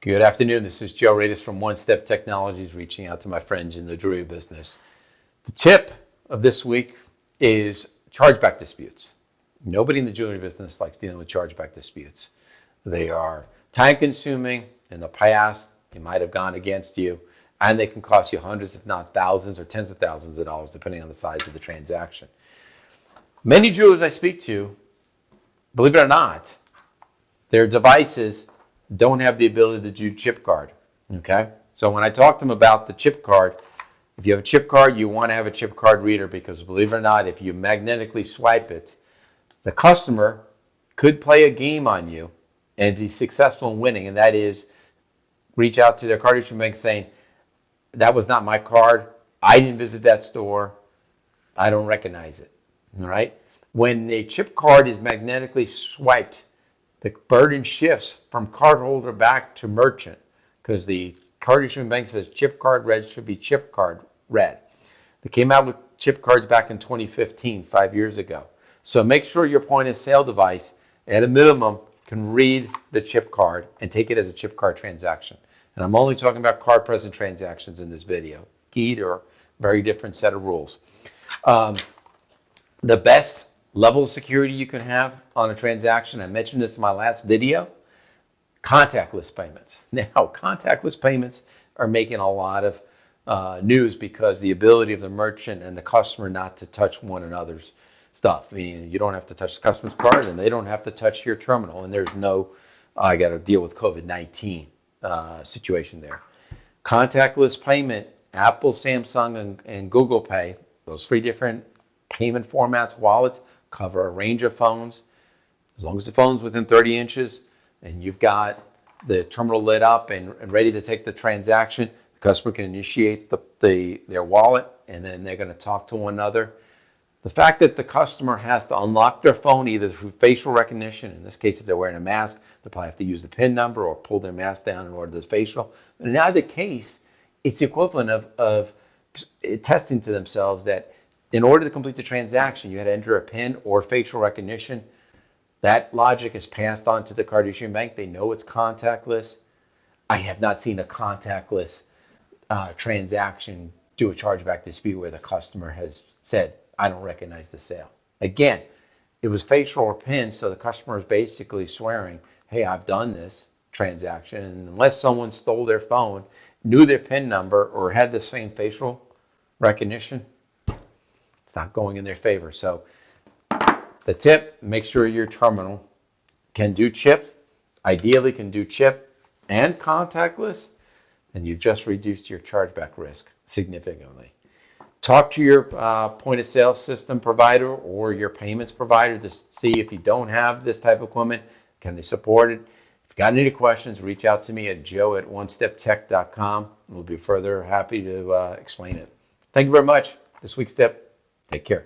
Good afternoon. This is Joe Radis from One Step Technologies, reaching out to my friends in the jewelry business. The tip of this week is chargeback disputes. Nobody in the jewelry business likes dealing with chargeback disputes. They are time consuming. In the past, they might have gone against you, and they can cost you hundreds, if not thousands, or tens of thousands of dollars, depending on the size of the transaction. Many jewelers I speak to, believe it or not, their devices don't have the ability to do chip card. Okay? So when I talk to them about the chip card, if you have a chip card, you want to have a chip card reader because believe it or not, if you magnetically swipe it, the customer could play a game on you and be successful in winning, and that is reach out to their card issuing bank saying, that was not my card. I didn't visit that store. I don't recognize it. All right? When a chip card is magnetically swiped, the burden shifts from cardholder back to merchant because the card issuing bank says chip card red should be chip card red. They came out with chip cards back in 2015, 5 years ago. So make sure your point of sale device, at a minimum, can read the chip card and take it as a chip card transaction. And I'm only talking about card present transactions in this video. Keyed or very different set of rules. The best level of security you can have on a transaction, I mentioned this in my last video, contactless payments. Now, contactless payments are making a lot of news because the ability of the merchant and the customer not to touch one another's stuff. I mean, you don't have to touch the customer's card and they don't have to touch your terminal, and there's no, I got to deal with COVID-19 situation there. Contactless payment, Apple, Samsung, and Google Pay, those three different payment formats, wallets, cover a range of phones. As long as the phone's within 30 inches and you've got the terminal lit up and ready to take the transaction, the customer can initiate their wallet and then they're going to talk to one another. The fact that the customer has to unlock their phone either through facial recognition, in this case if they're wearing a mask, they'll probably have to use the PIN number or pull their mask down in order to do the facial. In either case, it's the equivalent of attesting to themselves that in order to complete the transaction, you had to enter a PIN or facial recognition. That logic is passed on to the card issuing bank. They know it's contactless. I have not seen a contactless transaction do a chargeback dispute where the customer has said, I don't recognize the sale. Again, it was facial or PIN, so the customer is basically swearing, hey, I've done this transaction. And unless someone stole their phone, knew their PIN number, or had the same facial recognition, it's not going in their favor. So the tip, make sure your terminal can do chip, ideally can do chip and contactless, and you've just reduced your chargeback risk significantly. Talk to your point of sale system provider or your payments provider to see if you don't have this type of equipment, can they support it? If you've got any questions, reach out to me at joe@onesteptech.com. We'll be further happy to explain it. Thank you very much. This week's tip. Take care.